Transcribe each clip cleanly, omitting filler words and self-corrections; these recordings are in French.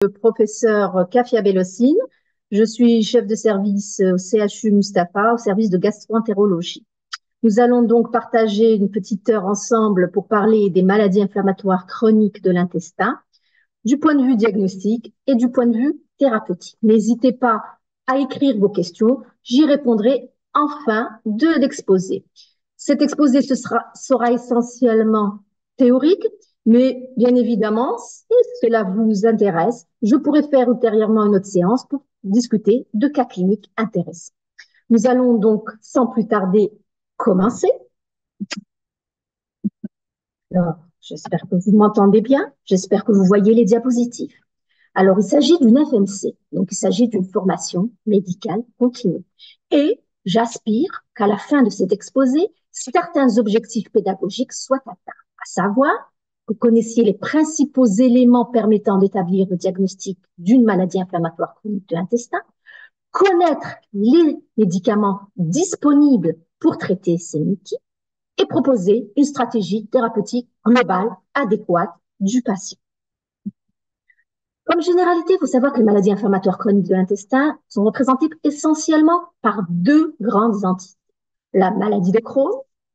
Le professeur Kafia Bellossine. Je suis chef de service au CHU Mustapha, au service de gastro-entérologie. Nous allons donc partager une petite heure ensemble pour parler des maladies inflammatoires chroniques de l'intestin, du point de vue diagnostique et du point de vue thérapeutique. N'hésitez pas à écrire vos questions, j'y répondrai en fin de l'exposé. Cet exposé sera essentiellement théorique, mais bien évidemment, si cela vous intéresse, je pourrais faire ultérieurement une autre séance pour discuter de cas cliniques intéressants. Nous allons donc, sans plus tarder, commencer. Alors, j'espère que vous m'entendez bien, j'espère que vous voyez les diapositives. Alors, il s'agit d'une FMC, donc il s'agit d'une formation médicale continue. Et j'aspire qu'à la fin de cet exposé, certains objectifs pédagogiques soient atteints, à savoir que vous connaissiez les principaux éléments permettant d'établir le diagnostic d'une maladie inflammatoire chronique de l'intestin, connaître les médicaments disponibles pour traiter ces multiples et proposer une stratégie thérapeutique globale adéquate du patient. Comme généralité, il faut savoir que les maladies inflammatoires chroniques de l'intestin sont représentées essentiellement par deux grandes entités, la maladie de Crohn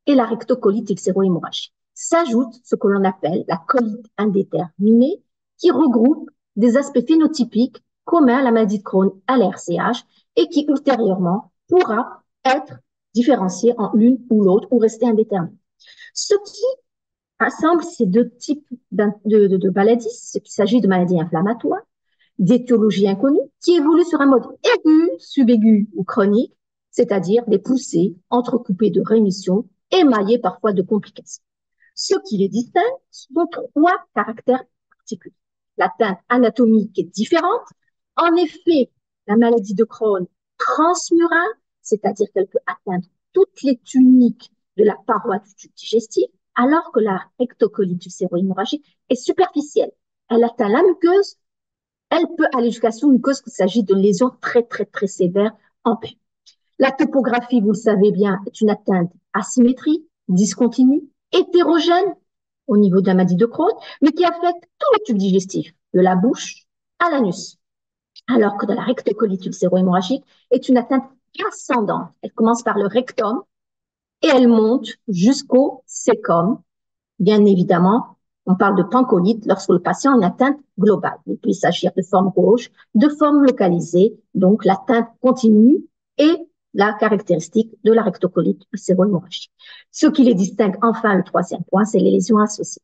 et la rectocolite ulcéro-hémorragique. S'ajoute ce que l'on appelle la colite indéterminée, qui regroupe des aspects phénotypiques communs à la maladie de Crohn, à l'RCH, et qui ultérieurement pourra être différenciée en l'une ou l'autre ou rester indéterminée. Ce qui rassemble ces deux types de maladies, il s'agit de maladies inflammatoires, d'étiologie inconnue, qui évoluent sur un mode aigu, subaigu ou chronique, c'est-à-dire des poussées entrecoupées de rémissions, émaillées parfois de complications. Ce qui les distingue sont trois caractères particuliers. La teinte anatomique est différente. En effet, la maladie de Crohn transmurale, c'est-à-dire qu'elle peut atteindre toutes les tuniques de la paroi du tube digestif, alors que la rectocolite ulcéro-hémorragique est superficielle. Elle atteint la muqueuse, elle peut aller jusqu'à sous-muqueuse qu'il s'agit de lésions très sévères en pub. La topographie, vous le savez bien, est une atteinte asymétrique, discontinue, hétérogène au niveau de la maladie de Crohn, mais qui affecte tout le tube digestif, de la bouche à l'anus. Alors que dans la rectocolite ulcéro-hémorragique est une atteinte ascendante. Elle commence par le rectum et elle monte jusqu'au cécum. Bien évidemment, on parle de pancolite lorsque le patient a une atteinte globale. Il peut s'agir de forme gauche, de forme localisée, donc l'atteinte continue et la caractéristique de la rectocolite ulcéro-hémorragique. Ce qui les distingue, enfin, le troisième point, c'est les lésions associées.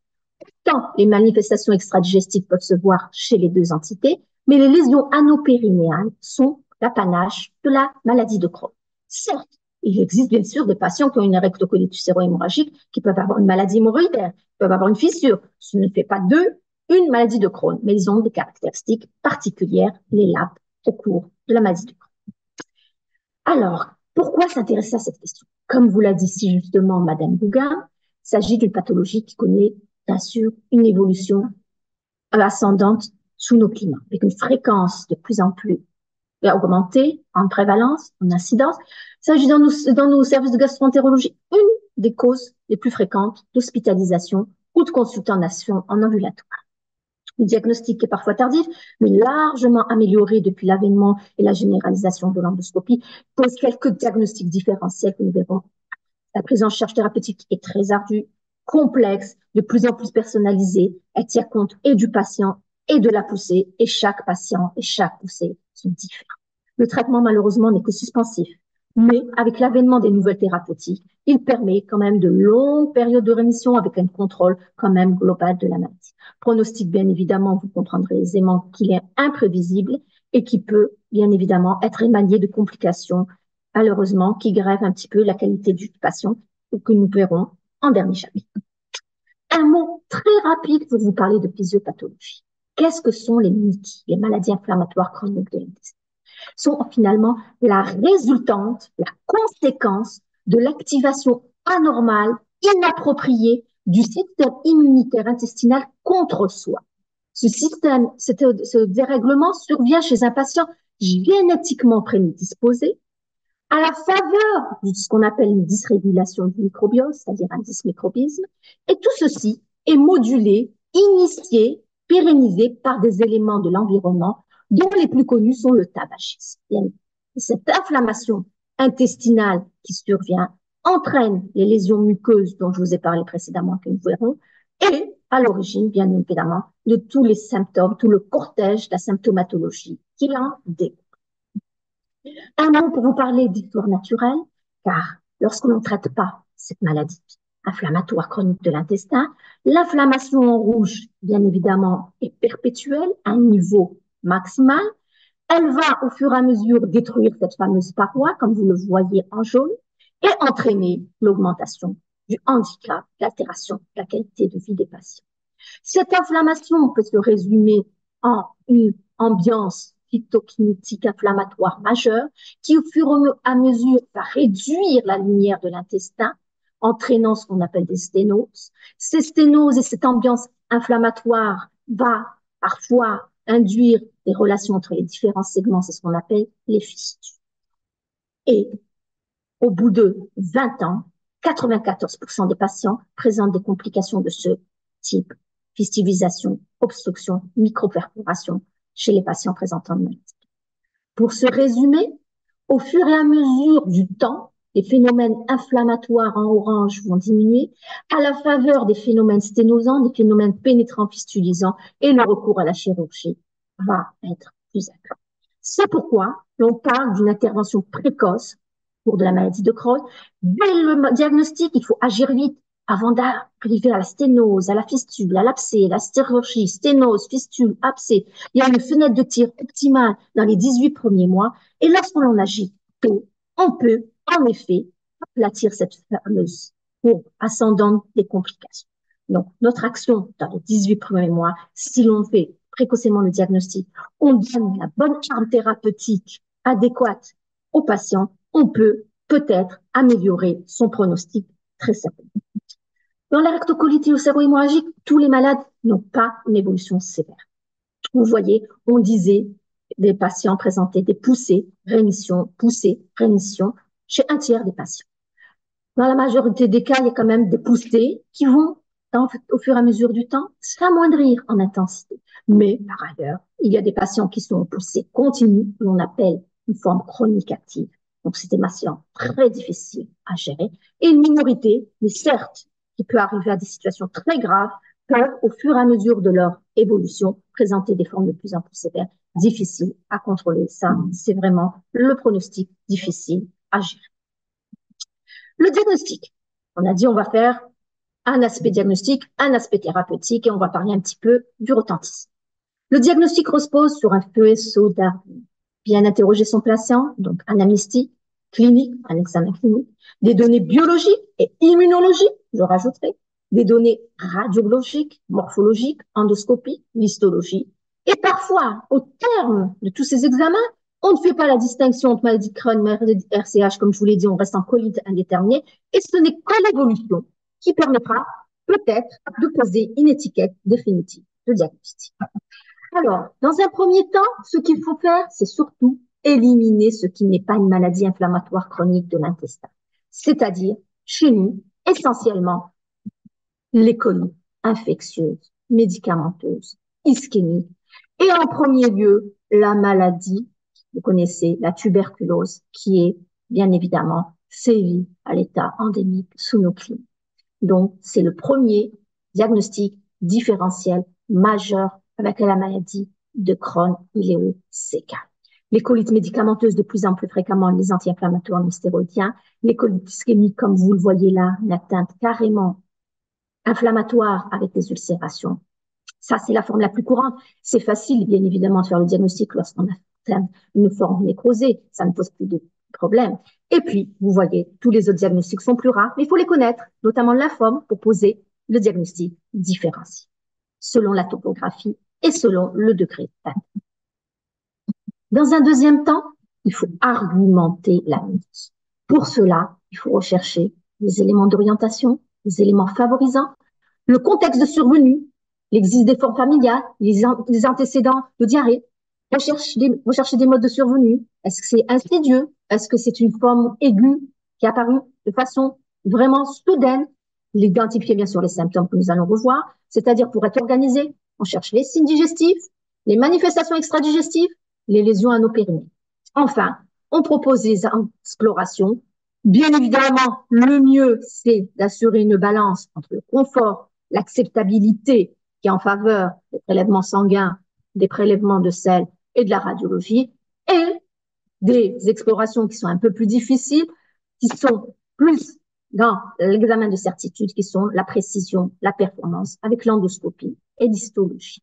Tant les manifestations extradigestives peuvent se voir chez les deux entités, mais les lésions anopérinéales sont l'apanage de la maladie de Crohn. Certes, il existe bien sûr des patients qui ont une rectocolite ulcéro-hémorragique qui peuvent avoir une maladie hémorroïdaire, peuvent avoir une fissure. Ce ne fait pas d'eux une maladie de Crohn, mais ils ont des caractéristiques particulières, les LAP, au cours de la maladie de Crohn. Alors, pourquoi s'intéresser à cette question? Comme vous l'a dit si justement Madame Bougain, il s'agit d'une pathologie qui connaît bien sûr une évolution ascendante sous nos climats, avec une fréquence de plus en plus augmentée en prévalence, en incidence. Il s'agit dans nos services de gastro-entérologie une des causes les plus fréquentes d'hospitalisation ou de consultation en ambulatoire. Le diagnostic est parfois tardif, mais largement amélioré depuis l'avènement et la généralisation de l'endoscopie, pose quelques diagnostics différentiels que nous verrons. La prise en charge thérapeutique est très ardue, complexe, de plus en plus personnalisée. Elle tient compte et du patient et de la poussée, et chaque patient et chaque poussée sont différents. Le traitement, malheureusement, n'est que suspensif, mais avec l'avènement des nouvelles thérapeutiques, il permet quand même de longues périodes de rémission avec un contrôle quand même global de la maladie. Pronostic, bien évidemment, vous comprendrez aisément qu'il est imprévisible et qui peut, bien évidemment, être émaillé de complications, malheureusement, qui grèvent un petit peu la qualité du patient, que nous verrons en dernier chapitre. Un mot très rapide pour vous parler de physiopathologie. Qu'est-ce que sont les MIC, les maladies inflammatoires chroniques de l'intestin? Sont finalement la résultante, la conséquence de l'activation anormale, inappropriée du système immunitaire intestinal contre soi. Ce dérèglement survient chez un patient génétiquement prédisposé à la faveur de ce qu'on appelle une dysrégulation du microbiome, c'est-à-dire un dysmicrobisme, et tout ceci est modulé, initié pérennisée par des éléments de l'environnement, dont les plus connus sont le tabagisme. Cette inflammation intestinale qui survient entraîne les lésions muqueuses dont je vous ai parlé précédemment, que nous verrons, et à l'origine, bien évidemment, de tous les symptômes, tout le cortège de la symptomatologie qui en découle. Un mot pour vous parler d'histoire naturelle, car lorsque l'on ne traite pas cette maladie inflammatoire chronique de l'intestin, l'inflammation en rouge, bien évidemment, est perpétuelle à un niveau maximal. Elle va au fur et à mesure détruire cette fameuse paroi, comme vous le voyez en jaune, et entraîner l'augmentation du handicap, l'altération de la qualité de vie des patients. Cette inflammation peut se résumer en une ambiance phytokinétique inflammatoire majeure qui, au fur et à mesure, va réduire la lumière de l'intestin, entraînant ce qu'on appelle des sténoses. Ces sténoses et cette ambiance inflammatoire va parfois induire des relations entre les différents segments, c'est ce qu'on appelle les fistules. Et au bout de 20 ans, 94% des patients présentent des complications de ce type, fistulisation, obstruction, microperforation chez les patients présentant une maladie. Pour se résumer, au fur et à mesure du temps, les phénomènes inflammatoires en orange vont diminuer à la faveur des phénomènes sténosants, des phénomènes pénétrants fistulisants, et le recours à la chirurgie va être plus accru. C'est pourquoi l'on parle d'une intervention précoce pour de la maladie de Crohn. Dès le diagnostic, il faut agir vite avant d'arriver à la sténose, à la fistule, à l'abcès, la chirurgie, sténose, fistule, abcès. Il y a une fenêtre de tir optimale dans les 18 premiers mois. Et lorsqu'on agit tôt, on peut, en effet, aplatir cette fameuse courbe ascendante des complications. Donc, notre action dans les 18 premiers mois, si l'on fait précocement le diagnostic, on donne la bonne arme thérapeutique adéquate au patient, on peut peut-être améliorer son pronostic très certainement. Dans la rectocolite ulcéro-hémorragique, tous les malades n'ont pas une évolution sévère. Vous voyez, on disait des patients présentaient des poussées rémission chez un tiers des patients. Dans la majorité des cas, il y a quand même des poussées qui vont, au fur et à mesure du temps, s'amoindrir en intensité. Mais par ailleurs, il y a des patients qui sont poussées continues, que l'on appelle une forme chronique active. Donc, c'est des patients très difficiles à gérer. Et une minorité, mais certes, qui peut arriver à des situations très graves, peuvent, au fur et à mesure de leur évolution, présenter des formes de plus en plus sévères, difficiles à contrôler. Ça, c'est vraiment le pronostic difficile à gérer. Le diagnostic. On a dit on va faire un aspect diagnostique, un aspect thérapeutique et on va parler un petit peu du retentissement. Le diagnostic repose sur un faisceau d'arguments. Bien interroger son patient, donc anamnestie clinique, un examen clinique, des données biologiques et immunologiques, je rajouterai, des données radiologiques, morphologiques, endoscopie, histologie. Et parfois, au terme de tous ces examens, on ne fait pas la distinction entre maladie de Crohn, maladie RCH, comme je vous l'ai dit, on reste en colite indéterminée, et ce n'est que l'évolution qui permettra peut-être de poser une étiquette définitive de diagnostic. Alors, dans un premier temps, ce qu'il faut faire, c'est surtout éliminer ce qui n'est pas une maladie inflammatoire chronique de l'intestin, c'est-à-dire, chez nous, essentiellement, les coliques infectieuses, médicamenteuses, ischémiques, et en premier lieu, la maladie, vous connaissez, la tuberculose, qui est, bien évidemment, sévit à l'état endémique sous nos cliniques. Donc, c'est le premier diagnostic différentiel majeur avec la maladie de Crohn, iléo-sécal. Les colites médicamenteuses de plus en plus fréquemment, les anti-inflammatoires non stéroïdiens, les colites ischémiques, comme vous le voyez là, une atteinte carrément inflammatoire avec des ulcérations. Ça, c'est la forme la plus courante. C'est facile, bien évidemment, de faire le diagnostic lorsqu'on a une forme nécrosée. Ça ne pose plus de problème. Et puis, vous voyez, tous les autres diagnostics sont plus rares, mais il faut les connaître, notamment la forme, pour poser le diagnostic différencié, selon la topographie et selon le degré d'atteinte. Dans un deuxième temps, il faut argumenter la médecine. Pour cela, il faut rechercher les éléments d'orientation, les éléments favorisants, le contexte de survenue, l'existence des formes familiales, les antécédents de diarrhée, rechercher des modes de survenue. Est-ce que c'est insidieux? Est-ce que c'est une forme aiguë qui est apparue de façon vraiment soudaine? L'identifier bien sûr les symptômes que nous allons revoir, c'est-à-dire pour être organisé, On cherche les signes digestifs, les manifestations extradigestives, les lésions anopérinées. Enfin, on propose des explorations. Bien évidemment, le mieux, c'est d'assurer une balance entre le confort, l'acceptabilité qui est en faveur des prélèvements sanguins, des prélèvements de sel et de la radiologie, et des explorations qui sont un peu plus difficiles, qui sont plus dans l'examen de certitude, qui sont la précision, la performance avec l'endoscopie et l'histologie.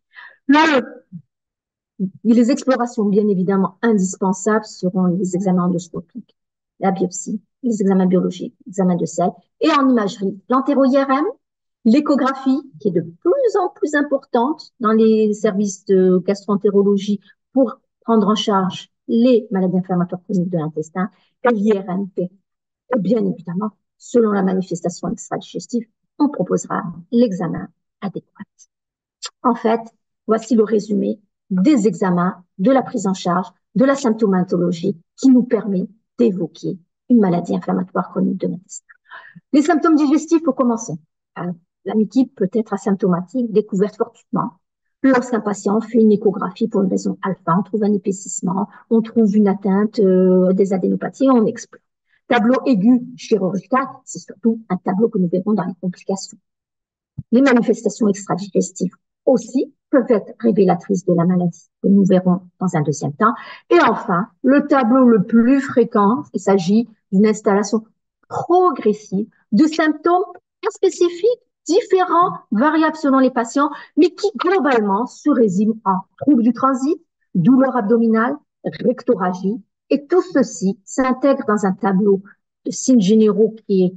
Les explorations, bien évidemment, indispensables seront les examens endoscopiques, la biopsie, les examens biologiques, l'examen de sel, et en imagerie, l'entéro-IRM, l'échographie, qui est de plus en plus importante dans les services de gastroentérologie pour prendre en charge les maladies inflammatoires chroniques de l'intestin, et l'IRMP. Et bien évidemment, selon la manifestation extra-digestive, on proposera l'examen adéquat. En fait, voici le résumé des examens, de la prise en charge, de la symptomatologie qui nous permet d'évoquer une maladie inflammatoire chronique de l'intestin. Les symptômes digestifs, pour commencer. La myquite peut être asymptomatique, découverte fortuitement. Lorsqu'un patient fait une échographie pour une raison alpha, on trouve un épaississement, on trouve une atteinte des adénopathies, on explore. Tableau aigu chirurgical, c'est surtout un tableau que nous verrons dans les complications. Les manifestations extradigestives aussi peuvent être révélatrices de la maladie, que nous verrons dans un deuxième temps. Et enfin, le tableau le plus fréquent, il s'agit d'une installation progressive de symptômes spécifiques, différents, variables selon les patients, mais qui globalement se résument en troubles du transit, douleur abdominale, rectorragie, et tout ceci s'intègre dans un tableau de signes généraux qui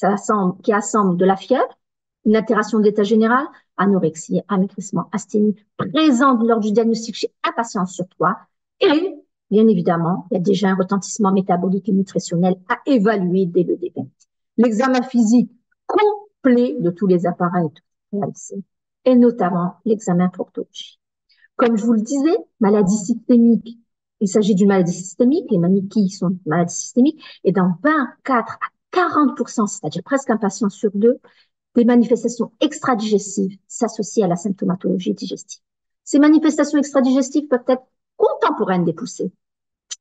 assemble de la fièvre, une altération de l'état général, anorexie, amaigrissement, asthénie, présente lors du diagnostic chez un patient sur 3. Et, bien évidemment, il y a déjà un retentissement métabolique et nutritionnel à évaluer dès le début. L'examen physique complet de tous les appareils réalisés, et notamment l'examen proctologie. Comme je vous le disais, maladie systémique. Il s'agit d'une maladie systémique. Les maniaques sont une maladie systémique. Et dans 24 à 40%, c'est-à-dire presque un patient sur 2, des manifestations extradigestives s'associent à la symptomatologie digestive. Ces manifestations extradigestives peuvent être contemporaines des poussées,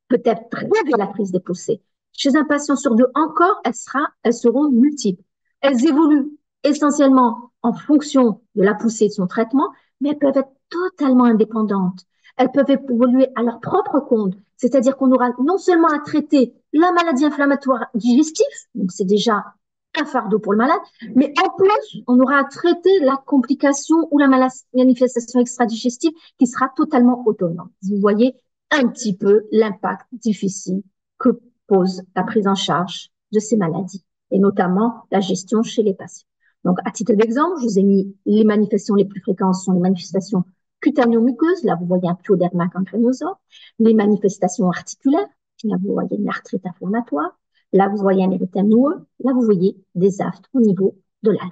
peut-être révélatrices des poussées. Chez un patient sur 2 encore, elles seront multiples. Elles évoluent essentiellement en fonction de la poussée de son traitement, mais elles peuvent être totalement indépendantes. Elles peuvent évoluer à leur propre compte, c'est-à-dire qu'on aura non seulement à traiter la maladie inflammatoire digestive, donc c'est déjà un fardeau pour le malade, mais en plus, on aura à traiter la complication ou la manifestation extradigestive qui sera totalement autonome. Vous voyez un petit peu l'impact difficile que pose la prise en charge de ces maladies, et notamment la gestion chez les patients. Donc, à titre d'exemple, je vous ai mis les manifestations les plus fréquentes sont les manifestations cutanéo-muqueuses, là vous voyez un pyoderma cancrénosum, les manifestations articulaires, là vous voyez une arthrite inflammatoire, là vous voyez un érythème noueux, là vous voyez des aftes au niveau de la langue.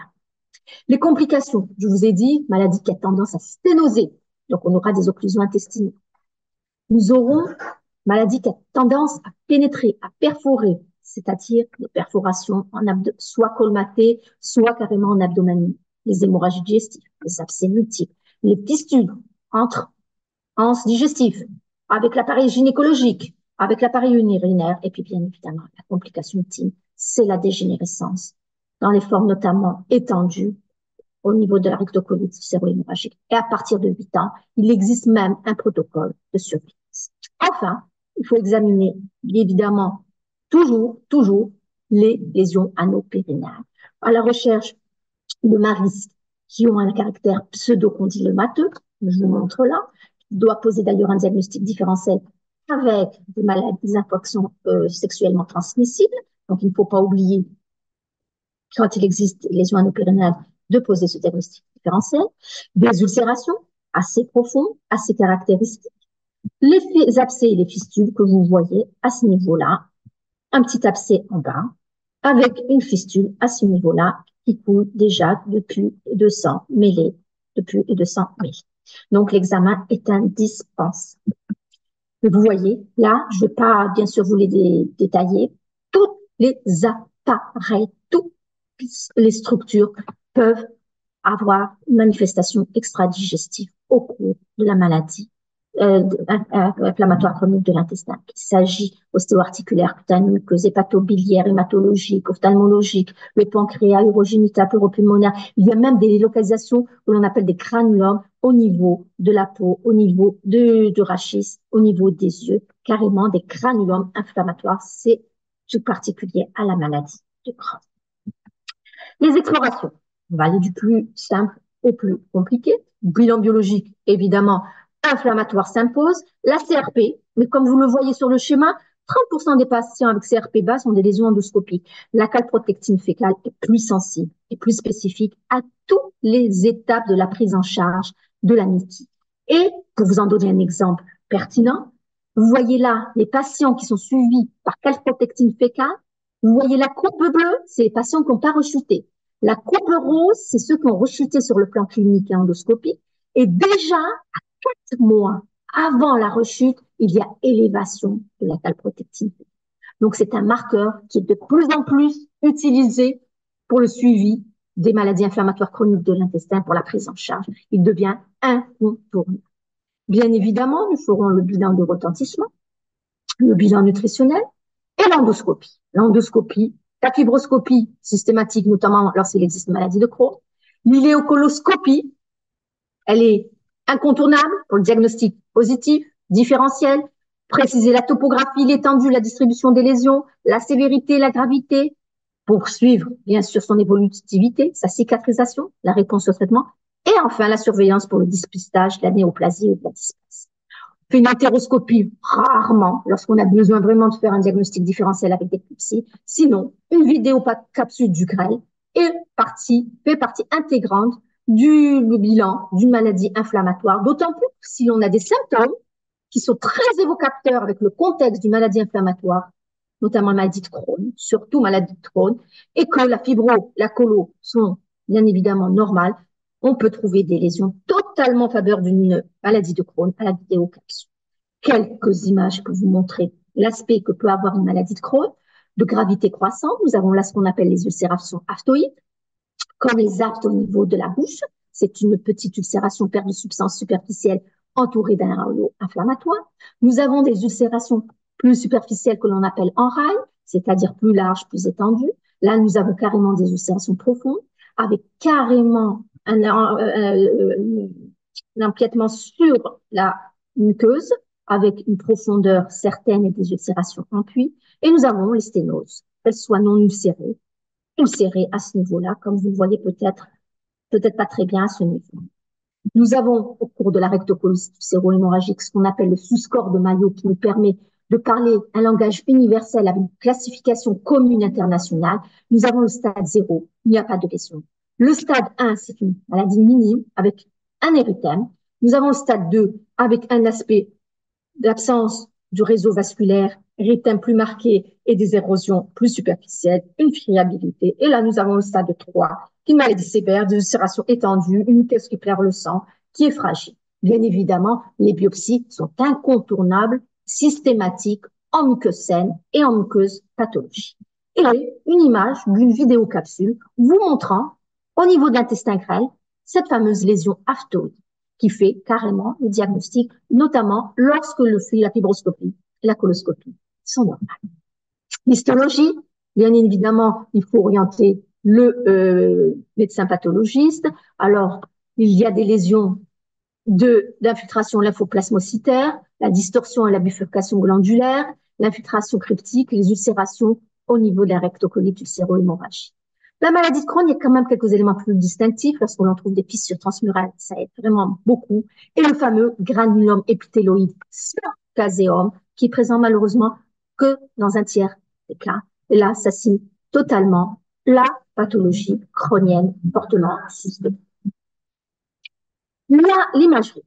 Les complications, je vous ai dit, maladie qui a tendance à sténoser, donc on aura des occlusions intestinales. Nous aurons maladie qui a tendance à pénétrer, à perforer, c'est-à-dire des perforations soit colmatées, soit carrément en abdomen, les hémorragies digestives, les abcès multiples, les fistules entre anses digestives, avec l'appareil gynécologique, avec l'appareil urinaire, et puis bien évidemment, la complication ultime, c'est la dégénérescence, dans les formes notamment étendues au niveau de la rectocolite séro-hémorragique. Et à partir de 8 ans, il existe même un protocole de surveillance. Enfin, il faut examiner, évidemment, toujours, les lésions anopérinéales. À la recherche de maristes qui ont un caractère pseudocondylomateux, je vous montre là, qui doit poser d'ailleurs un diagnostic différentiel avec des maladies, des infections sexuellement transmissibles. Donc, il ne faut pas oublier, quand il existe des lésions anopérinéales, de poser ce diagnostic différentiel. Des ulcérations assez profondes, assez caractéristiques. Les abcès et les fistules que vous voyez à ce niveau-là, un petit abcès en bas, avec une fistule à ce niveau-là qui coule déjà depuis 200 mêlées, depuis 200 mêlées. Donc, l'examen est indispensable. Vous voyez, là, je ne vais pas, bien sûr, vous les détailler. Tous les appareils, toutes les structures peuvent avoir une manifestation extradigestive au cours de la maladie inflammatoire chronique de l'intestin, qu'il s'agit ostéo-articulaire, cutanéeuse, hépatobiliaire, hématologique, ophtalmologique, le pancréas, urogénital, pleuropulmonaire. Il y a même des localisations que l'on appelle des granulomes au niveau de la peau, au niveau du rachis, au niveau des yeux, carrément des granulomes inflammatoires. C'est tout particulier à la maladie de Crohn. Les explorations. On va aller du plus simple au plus compliqué. Bilan biologique, évidemment, inflammatoire s'impose. La CRP, mais comme vous le voyez sur le schéma, 30% des patients avec CRP bas sont des lésions endoscopiques. La calprotectine fécale est plus sensible et plus spécifique à toutes les étapes de la prise en charge de la NITI. Et pour vous en donner un exemple pertinent, vous voyez là les patients qui sont suivis par calprotectine fécale. Vous voyez la courbe bleue, c'est les patients qui n'ont pas rechuté. La courbe rose, c'est ceux qui ont rechuté sur le plan clinique et endoscopique. Et déjà, à 4 mois avant la rechute, il y a élévation de la calprotectine. Donc, c'est un marqueur qui est de plus en plus utilisé pour le suivi des maladies inflammatoires chroniques de l'intestin pour la prise en charge. Il devient incontournable. Bien évidemment, nous ferons le bilan de retentissement, le bilan nutritionnel et l'endoscopie. L'endoscopie, la fibroscopie systématique, notamment lorsqu'il existe une maladie de Crohn. L'iléocoloscopie, elle est incontournable pour le diagnostic positif, différentiel, préciser la topographie, l'étendue, la distribution des lésions, la sévérité, la gravité, pour suivre, bien sûr, son évolutivité, sa cicatrisation, la réponse au traitement, et enfin la surveillance pour le dépistage de la néoplasie ou de la dysplasie. On fait une entéroscopie rarement, lorsqu'on a besoin vraiment de faire un diagnostic différentiel avec des biopsies. Sinon, une vidéocapsule du grêle fait partie intégrante du bilan d'une maladie inflammatoire, d'autant plus si l'on a des symptômes qui sont très évocateurs avec le contexte d'une maladie inflammatoire, notamment maladie de Crohn, surtout maladie de Crohn, et que la fibro, la colo sont bien évidemment normales, on peut trouver des lésions totalement en faveur d'une maladie de Crohn à la vidéocapsule. Quelques images pour vous montrer l'aspect que peut avoir une maladie de Crohn, de gravité croissante. Nous avons là ce qu'on appelle les ulcérations aftoïdes, comme les aftes au niveau de la bouche. C'est une petite ulcération, perte de substance superficielle entourée d'un halo inflammatoire. Nous avons des ulcérations plus superficielles que l'on appelle en rail, c'est-à-dire plus larges, plus étendues. Là, nous avons carrément des ulcérations profondes, avec carrément un empiètement sur la muqueuse, avec une profondeur certaine et des ulcérations en puits. Et nous avons les sténoses, qu'elles soient non ulcérées à ce niveau-là, comme vous le voyez peut-être pas très bien à ce niveau. Nous avons, au cours de la rectocolite séro-hémorragique, ce qu'on appelle le sous-score de Mayo, qui nous permet de parler un langage universel avec une classification commune internationale. Nous avons le stade 0, il n'y a pas de question. Le stade 1, c'est une maladie minime avec un érythème. Nous avons le stade 2 avec un aspect d'absence du réseau vasculaire, érythème plus marqué et des érosions plus superficielles, une friabilité. Et là, nous avons le stade 3, qui est une maladie sévère, des ulcérations étendues, une muqueuse qui perd le sang, qui est fragile. Bien évidemment, les biopsies sont incontournables, systématiques, en muqueuse saine et en muqueuse pathologique. Et une image d'une vidéocapsule vous montrant, au niveau de l'intestin grêle, cette fameuse lésion aftoïde qui fait carrément le diagnostic, notamment lorsque la fibroscopie et la coloscopie sont normales. L'histologie, bien évidemment, il faut orienter le médecin pathologiste. Alors, il y a des lésions d'infiltration lymphoplasmocytaire, la distorsion et la bifurcation glandulaire, l'infiltration cryptique, les ulcérations au niveau de la rectocolite ulcéro-hémorragique. La maladie de Crohn, il y a quand même quelques éléments plus distinctifs. Lorsqu'on trouve des fissures transmurales, ça aide vraiment beaucoup. Et le fameux granulome épithéloïde caséum, qui est présent malheureusement que dans un tiers des cas. Et là, ça signe totalement la pathologie chronienne fortement suspecte. L'imagerie.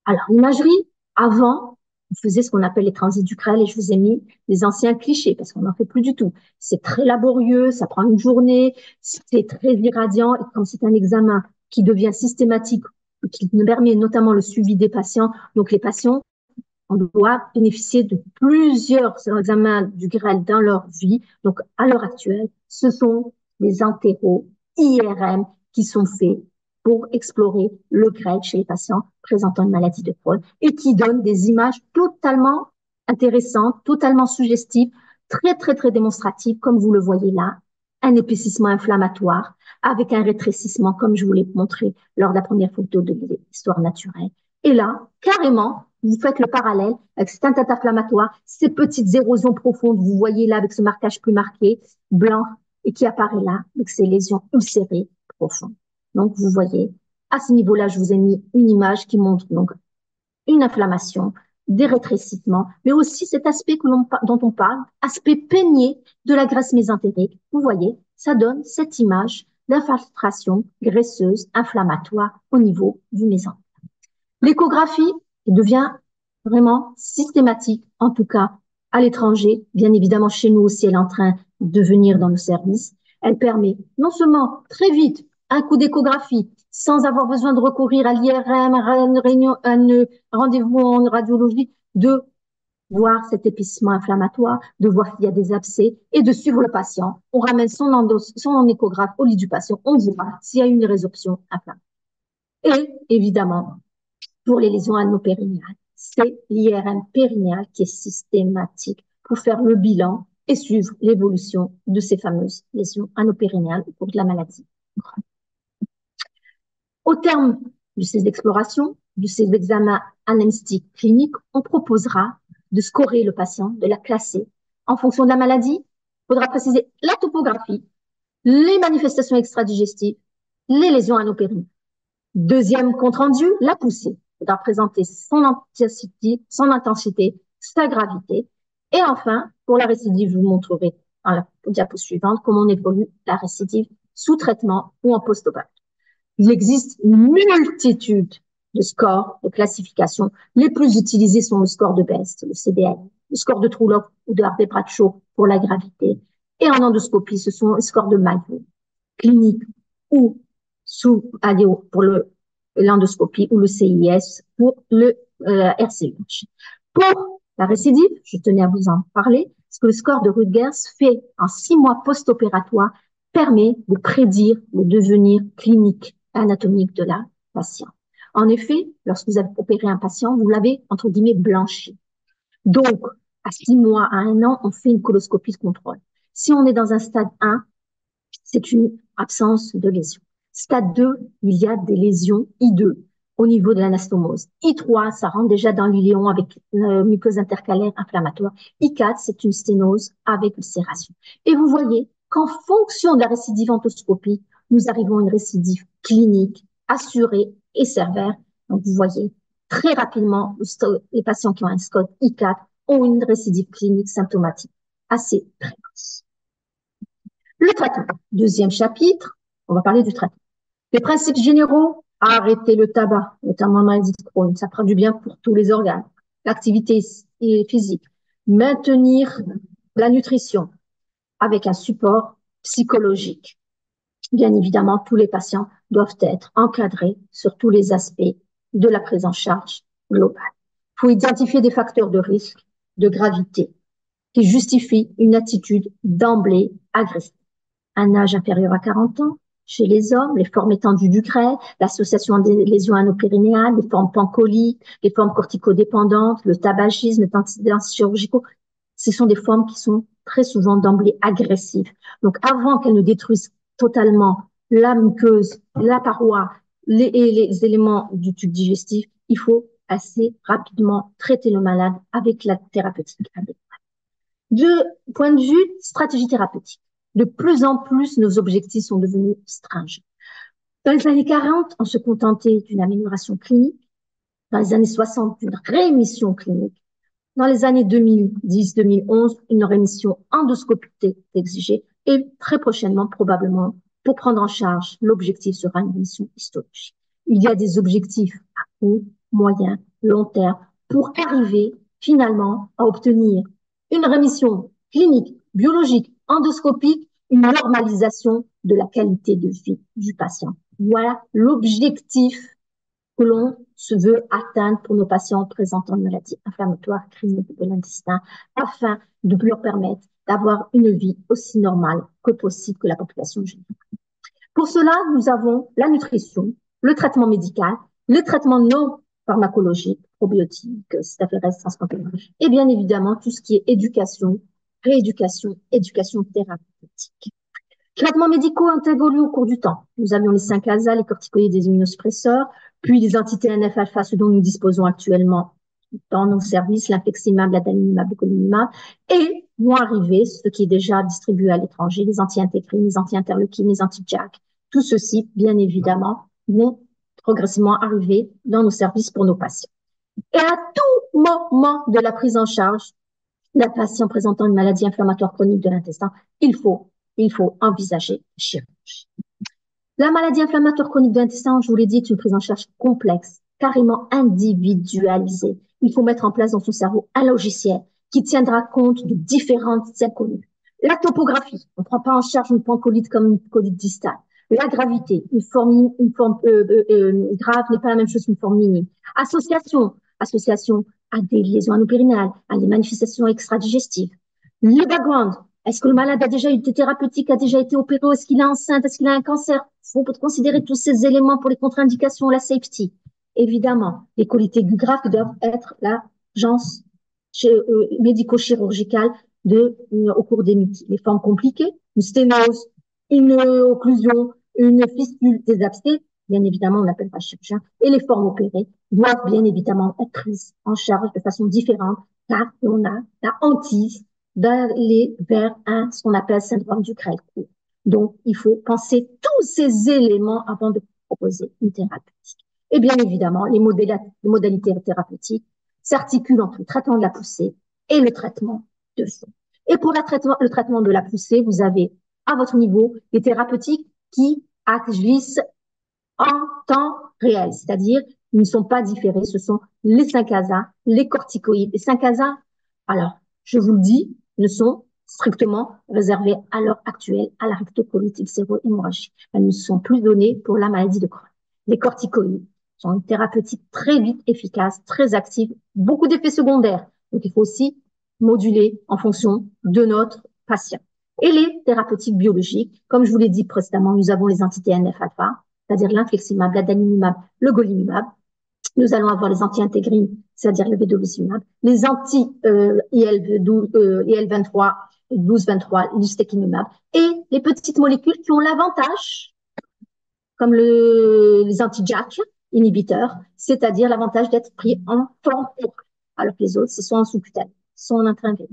Alors, l'imagerie, avant, on faisait ce qu'on appelle les transits du grêle et je vous ai mis les anciens clichés parce qu'on n'en fait plus du tout. C'est très laborieux, ça prend une journée, c'est très irradiant et comme c'est un examen qui devient systématique, qui nous permet notamment le suivi des patients, donc les patients, on doit bénéficier de plusieurs examens du grêle dans leur vie. Donc, à l'heure actuelle, ce sont les entéros IRM qui sont faits pour explorer le greffe chez les patients présentant une maladie de Crohn et qui donne des images totalement intéressantes, totalement suggestives, très, très, très démonstratives, comme vous le voyez là, un épaississement inflammatoire avec un rétrécissement, comme je vous l'ai montré lors de la première photo de l'histoire naturelle. Et là, carrément, vous faites le parallèle avec cette teinte inflammatoire, ces petites érosions profondes, vous voyez là avec ce marquage plus marqué, blanc, et qui apparaît là avec ces lésions ulcérées profondes. Donc, vous voyez, à ce niveau-là, je vous ai mis une image qui montre donc une inflammation, des rétrécissements, mais aussi cet aspect dont on parle, aspect peigné de la graisse mésentérique. Vous voyez, ça donne cette image d'infiltration graisseuse inflammatoire au niveau du mésentère. L'échographie devient vraiment systématique, en tout cas à l'étranger. Bien évidemment, chez nous aussi, elle est en train de venir dans nos services. Elle permet non seulement très vite un coup d'échographie sans avoir besoin de recourir à l'IRM, un rendez-vous en radiologie, de voir cet épaississement inflammatoire, de voir s'il y a des abcès et de suivre le patient. On ramène son échographe au lit du patient, on voit s'il y a une résorption inflammatoire. Et évidemment, pour les lésions anopérinéales, c'est l'IRM périnéal qui est systématique pour faire le bilan et suivre l'évolution de ces fameuses lésions anopérinéales au cours de la maladie. Au terme de ces explorations, de ces examens anamnésiques cliniques, on proposera de scorer le patient, de la classer en fonction de la maladie. Il faudra préciser la topographie, les manifestations extradigestives, les lésions anopérinéales. Deuxième compte rendu, la poussée. Il faudra présenter son intensité, sa gravité. Et enfin, pour la récidive, je vous montrerai dans la diapo suivante comment on évolue la récidive sous traitement ou en post-opératoire. Il existe une multitude de scores de classification. Les plus utilisés sont le score de Best, le CDL, le score de True-Lock ou de Harvey-Bradshaw pour la gravité. Et en endoscopie, ce sont les scores de Mayo, clinique ou sous ADO pour l'endoscopie ou le CIS pour le RCUH. Pour la récidive, je tenais à vous en parler, parce que le score de Rutgers fait en 6 mois post-opératoire permet de prédire le devenir clinique anatomique de la patiente. En effet, lorsque vous avez opéré un patient, vous l'avez, entre guillemets, blanchi. Donc, à 6 mois, à 1 an, on fait une coloscopie de contrôle. Si on est dans un stade 1, c'est une absence de lésion. Stade 2, il y a des lésions I2 au niveau de l'anastomose. I3, ça rentre déjà dans l'iléon avec une muqueuse intercalaire inflammatoire. I4, c'est une sténose avec ulcération. Et vous voyez qu'en fonction de la récidive endoscopie, nous arrivons à une récidive clinique assurée et sévère. Donc, vous voyez, très rapidement, les patients qui ont un SCOT I4 ont une récidive clinique symptomatique assez précoce. Le traitement. Deuxième chapitre, on va parler du traitement. Les principes généraux, arrêter le tabac, notamment la maladie de Crohn, ça fera du bien pour tous les organes. L'activité physique, maintenir la nutrition avec un support psychologique. Bien évidemment, tous les patients doivent être encadrés sur tous les aspects de la prise en charge globale. Il faut identifier des facteurs de risque, de gravité, qui justifient une attitude d'emblée agressive. Un âge inférieur à 40 ans, chez les hommes, les formes étendues du greffe, l'association des lésions anopérinéales, les formes pancoliques, les formes corticodépendantes, le tabagisme, les antécédents chirurgicaux, ce sont des formes qui sont très souvent d'emblée agressives. Donc, avant qu'elles ne détruisent totalement la muqueuse, la paroi les éléments du tube digestif, il faut assez rapidement traiter le malade avec la thérapeutique adéquate. De point de vue stratégie thérapeutique, de plus en plus, nos objectifs sont devenus stringents. Dans les années 40, on se contentait d'une amélioration clinique. Dans les années 60, d'une rémission clinique. Dans les années 2010-2011, une rémission endoscopique est exigée. Et très prochainement, probablement, pour prendre en charge, l'objectif sera une rémission histologique. Il y a des objectifs à court, moyen, long terme pour arriver finalement à obtenir une rémission clinique, biologique, endoscopique, une normalisation de la qualité de vie du patient. Voilà l'objectif que l'on se veut atteindre pour nos patients présentant une maladie inflammatoire chronique de l'intestin afin de leur permettre d'avoir une vie aussi normale que possible que la population générale. Pour cela, nous avons la nutrition, le traitement médical, le traitement non pharmacologique, probiotiques, staphylococcus, transcampénol, et bien évidemment tout ce qui est éducation, rééducation, éducation thérapeutique. Traitements médicaux ont évolué au cours du temps. Nous avions les 5-ASA, les corticoïdes, les immunosuppresseurs, puis les anti-TNF-alpha, ce dont nous disposons actuellement dans nos services, l'infliximab, l'adalimumab, le golimumab, et vont arriver, ce qui est déjà distribué à l'étranger, les anti-intégrines, les anti-interleukines, les anti-JAK. Tout ceci, bien évidemment, vont progressivement arriver dans nos services pour nos patients. Et à tout moment de la prise en charge d'un patient présentant une maladie inflammatoire chronique de l'intestin, il faut envisager la chirurgie. La maladie inflammatoire chronique de l'intestin, je vous l'ai dit, est une prise en charge complexe, carrément individualisée. Il faut mettre en place dans son cerveau un logiciel qui tiendra compte de différentes inconnues. La topographie, on ne prend pas en charge une pancolite comme une colite distale. La gravité, une forme grave n'est pas la même chose qu'une forme minime. Association à des lésions anopérinales, à des manifestations extra-digestives. Le background, est-ce que le malade a déjà eu des thérapeutiques, a déjà été opéré, est-ce qu'il est enceinte, est-ce qu'il a un cancer? Il faut considérer tous ces éléments pour les contre-indications, la safety. Évidemment, les colites aiguës graves doivent être l'agence médico-chirurgicale au cours des les formes compliquées, une sténose, une occlusion, une fistule, des abcès, bien évidemment, on n'appelle pas chirurgien, et les formes opérées doivent bien évidemment être prises en charge de façon différente, car on a la hantise d'aller vers ce qu'on appelle syndrome du grêle court. Donc, il faut penser tous ces éléments avant de proposer une thérapeutique. Et bien évidemment, les modalités thérapeutiques s'articulent entre le traitement de la poussée et le traitement de fond. Et pour le traitement de la poussée, vous avez à votre niveau des thérapeutiques qui agissent en temps réel, c'est-à-dire ils ne sont pas différés, ce sont les 5-ASA, les corticoïdes. Les 5-ASA, alors, je vous le dis, ne sont strictement réservés à l'heure actuelle à la rectocolite ulcéro-hémorragique. Elles ne sont plus données pour la maladie de Crohn. Les corticoïdes sont une thérapeutique très vite efficace, très active, beaucoup d'effets secondaires. Donc, il faut aussi moduler en fonction de notre patient. Et les thérapeutiques biologiques, comme je vous l'ai dit précédemment, nous avons les anti-TNF-alpha, c'est-à-dire l'infliximab, l'adalimumab, le golimumab. Nous allons avoir les anti-intégrines, c'est-à-dire le vedolizumab, les anti-IL-23, 12-23, l'ustekinumab, et les petites molécules qui ont l'avantage, comme les anti-JAK inhibiteurs, c'est-à-dire l'avantage d'être pris en forme orale, alors que les autres, ce sont en sous-cutané, sont en intraveineux.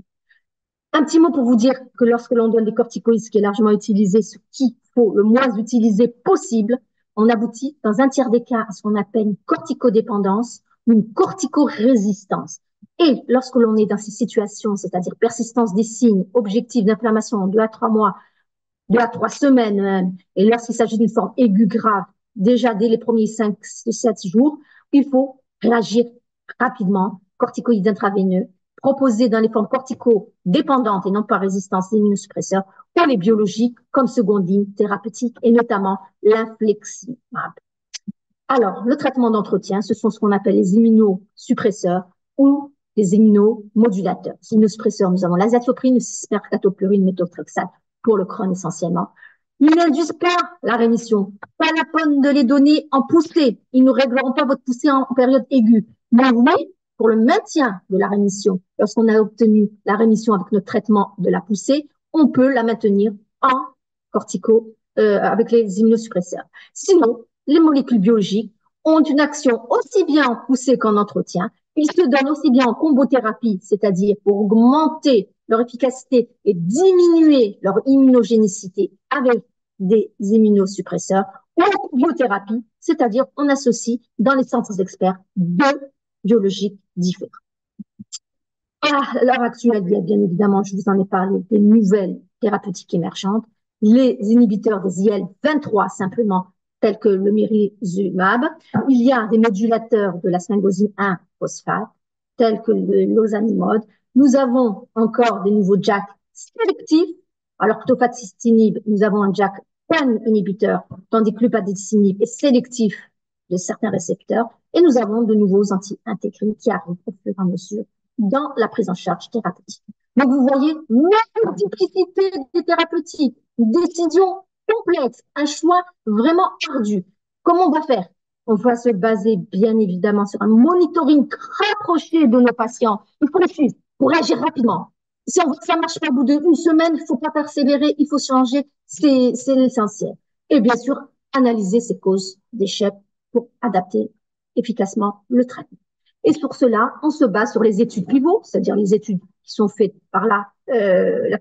Un petit mot pour vous dire que lorsque l'on donne des corticoïdes, ce qui est largement utilisé, ce qu'il faut le moins utiliser possible, on aboutit dans un tiers des cas à ce qu'on appelle une corticodépendance ou une corticorésistance. Et lorsque l'on est dans ces situations, c'est-à-dire persistance des signes objectifs d'inflammation en 2 à 3 mois, 2 à 3 semaines même, et lorsqu'il s'agit d'une forme aiguë grave, déjà dès les premiers 5-7 jours, il faut réagir rapidement, corticoïdes intraveineux, proposés dans les formes cortico-dépendantes et non pas résistantes des immunosuppresseurs, ou les biologiques comme seconde ligne thérapeutique, et notamment l'infliximab. Alors, le traitement d'entretien, ce sont ce qu'on appelle les immunosuppresseurs ou les immunomodulateurs. Les immunosuppresseurs, nous avons l'azathioprine, le cispercatoplurine, méthotrexate pour le Crohn essentiellement. Ils n'induisent pas la rémission. Pas la peine de les donner en poussée. Ils ne régleront pas votre poussée en période aiguë. Mais oui, pour le maintien de la rémission, lorsqu'on a obtenu la rémission avec notre traitement de la poussée, on peut la maintenir en avec les immunosuppresseurs. Sinon, les molécules biologiques ont une action aussi bien en poussée qu'en entretien. Ils se donnent aussi bien en combothérapie, c'est-à-dire pour augmenter leur efficacité et diminuer leur immunogénicité avec des immunosuppresseurs, ou en biothérapie, c'est-à-dire on associe dans les centres d'experts deux biologiques différents. À l'heure actuelle, il y a bien évidemment, je vous en ai parlé, des nouvelles thérapeutiques émergentes, les inhibiteurs des IL-23 simplement, tels que le mirizumab. Il y a des modulateurs de la sphingosine 1 phosphate, tels que le lozanimod. Nous avons encore des nouveaux JAK sélectifs. Alors, tofacitinib, nous avons un JAK pan-inhibiteur, tandis que l'upadacitinib est sélectif de certains récepteurs. Et nous avons de nouveaux anti-intégrines qui arrivent au fur et à mesure dans la prise en charge thérapeutique. Donc, vous voyez, multiplicité des thérapeutiques, une décision complexe, un choix vraiment ardu. Comment on va faire? on va se baser bien évidemment sur un monitoring rapproché de nos patients. Il faut le suivre pour agir rapidement. Si on voit que ça marche pas au bout d'une semaine, il faut pas persévérer, il faut changer, c'est l'essentiel. Et bien sûr, analyser ces causes d'échec pour adapter efficacement le traitement. Et sur cela, on se base sur les études pivots, c'est-à-dire les études qui sont faites par la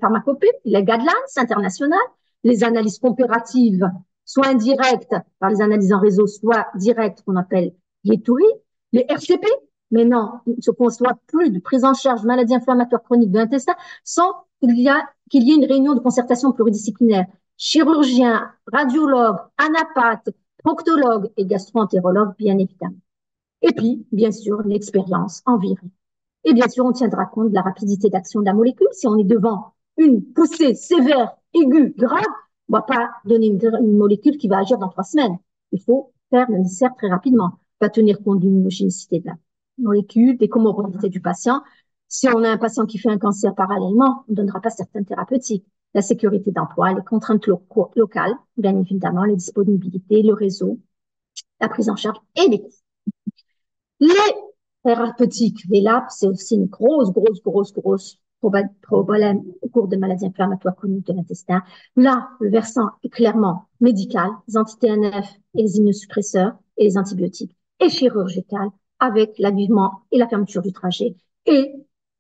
pharmacopée, les guidelines internationales, les analyses comparatives, soit indirectes par les analyses en réseau, soit directes qu'on appelle les TOURI, les RCP. Mais non, il ne se conçoit plus de prise en charge de maladies inflammatoires chroniques de l'intestin sans qu'il y ait une réunion de concertation pluridisciplinaire. Chirurgiens, radiologues, anapathes, proctologues et gastro-entérologues, bien évidemment. Et puis, bien sûr, l'expérience en virus. Et bien sûr, on tiendra compte de la rapidité d'action de la molécule. Si on est devant une poussée sévère, aiguë, grave, on ne va pas donner une molécule qui va agir dans 3 semaines. Il faut faire le nécessaire très rapidement. On va tenir compte d'une homogénéité de la molécule, des comorbidités du patient. Si on a un patient qui fait un cancer parallèlement, on ne donnera pas certaines thérapeutiques. La sécurité d'emploi, les contraintes locales, bien évidemment, les disponibilités, le réseau, la prise en charge et les coûts. Les thérapeutiques, les labs, c'est aussi une grosse problème au cours de maladies inflammatoires chroniques de l'intestin. Là, le versant est clairement médical, les anti-TNF et les immunosuppresseurs et les antibiotiques, et chirurgical avec l'avivement et la fermeture du trajet. Et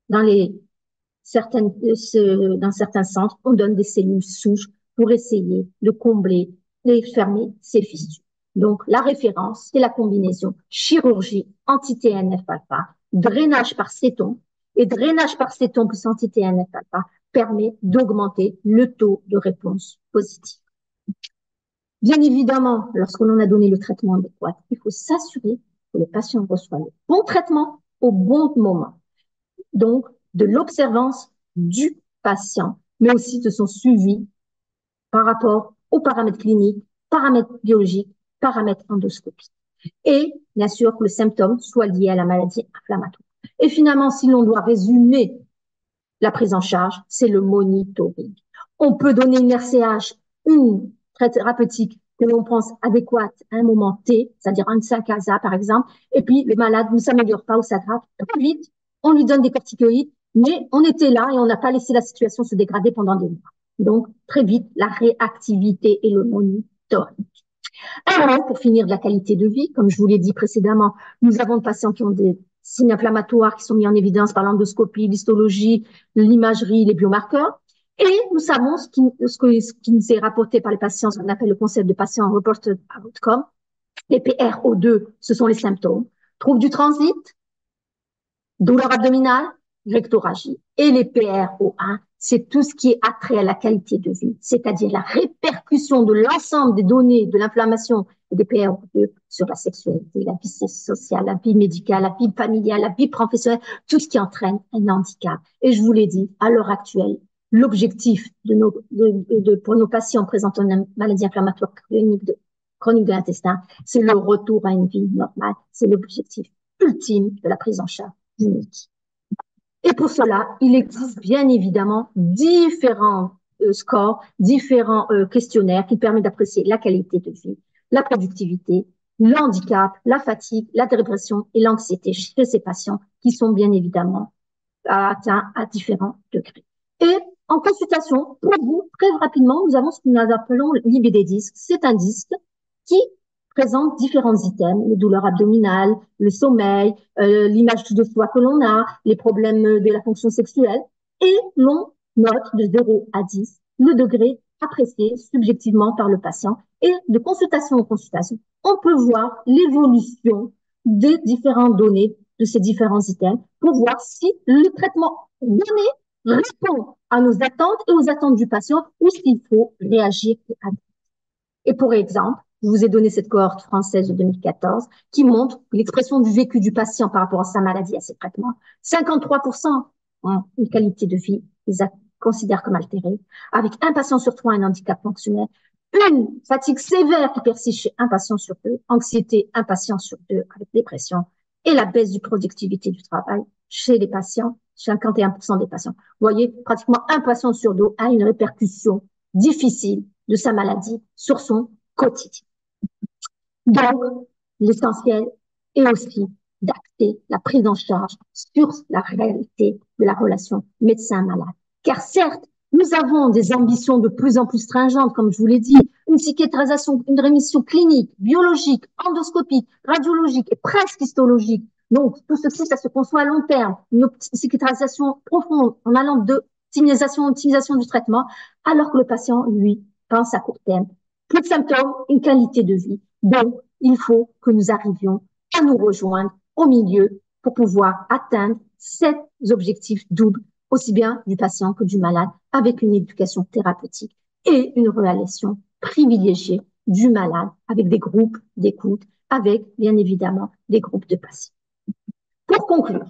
dans certains centres, on donne des cellules souches pour essayer de combler et fermer ces fissures. Donc, la référence, c'est la combinaison chirurgie anti-TNF-alpha, drainage par cétone, et drainage par cétone plus anti-TNF-alpha permet d'augmenter le taux de réponse positive. Bien évidemment, lorsque l'on a donné le traitement adéquat, il faut s'assurer que le patient reçoit le bon traitement au bon moment. Donc, de l'observance du patient, mais aussi de son suivi par rapport aux paramètres cliniques, paramètres biologiques, paramètres endoscopiques. Et bien sûr que le symptôme soit lié à la maladie inflammatoire. Et finalement, si l'on doit résumer la prise en charge, c'est le monitoring. On peut donner une RCH, une thérapeutique que l'on pense adéquate à un moment T, c'est-à-dire un 5 ASA par exemple, et puis le malade ne s'améliore pas ou s'aggrave très vite, on lui donne des corticoïdes, mais on était là et on n'a pas laissé la situation se dégrader pendant des mois. Donc, très vite, la réactivité et le monitoring. Alors, pour finir, de la qualité de vie, comme je vous l'ai dit précédemment, nous avons des patients qui ont des signes inflammatoires qui sont mis en évidence par l'endoscopie, l'histologie, l'imagerie, les biomarqueurs. Et nous savons ce qui nous est rapporté par les patients, ce qu'on appelle le concept de patient reported outcome. Les PRO2, ce sont les symptômes. Troubles du transit, douleur abdominale, rectorragie. Et les PRO1, c'est tout ce qui est attrait à la qualité de vie, c'est-à-dire la répercussion de l'ensemble des données de l'inflammation et des PRO2 sur la sexualité, la vie sociale, la vie médicale, la vie familiale, la vie professionnelle, tout ce qui entraîne un handicap. Et je vous l'ai dit, à l'heure actuelle, l'objectif pour nos patients présentant une maladie inflammatoire chronique de l'intestin, c'est le retour à une vie normale. C'est l'objectif ultime de la prise en charge unique. Et pour cela, il existe bien évidemment différents scores, différents questionnaires qui permettent d'apprécier la qualité de vie, la productivité, l'handicap, la fatigue, la dépression et l'anxiété chez ces patients qui sont bien évidemment atteints à différents degrés. Et en consultation, pour vous, très rapidement, nous avons ce que nous appelons l'IBD disque. C'est un disque qui présente différents items, les douleurs abdominales, le sommeil, l'image de soi que l'on a, les problèmes de la fonction sexuelle, et l'on note de 0 à 10 le degré apprécié subjectivement par le patient. Et de consultation en consultation, on peut voir l'évolution des différentes données de ces différents items pour voir si le traitement donné répond à nos attentes et aux attentes du patient ou s'il faut réagir et adapter. Et pour exemple, je vous ai donné cette cohorte française de 2014 qui montre l'expression du vécu du patient par rapport à sa maladie et à ses traitements. 53% ont une qualité de vie, ils considèrent comme altérée, avec un patient sur 3 un handicap fonctionnel, une fatigue sévère qui persiste chez un patient sur 2, anxiété, un patient sur 2 avec dépression, et la baisse de productivité du travail chez les patients, 51% des patients. Vous voyez, pratiquement un patient sur 2 a une répercussion difficile de sa maladie sur son quotidien. Donc, l'essentiel est aussi d'axer la prise en charge sur la réalité de la relation médecin-malade. Car certes, nous avons des ambitions de plus en plus stringentes, comme je vous l'ai dit, une cicatrisation, une rémission clinique, biologique, endoscopique, radiologique et presque histologique. Donc, tout ceci, ça se conçoit à long terme. Une cicatrisation profonde en allant de optimisation du traitement, alors que le patient, lui, pense à court terme. Plus de symptômes, une qualité de vie. Donc, il faut que nous arrivions à nous rejoindre au milieu pour pouvoir atteindre ces objectifs doubles, aussi bien du patient que du malade, avec une éducation thérapeutique et une relation privilégiée du malade avec des groupes d'écoute, avec bien évidemment des groupes de patients. Pour conclure,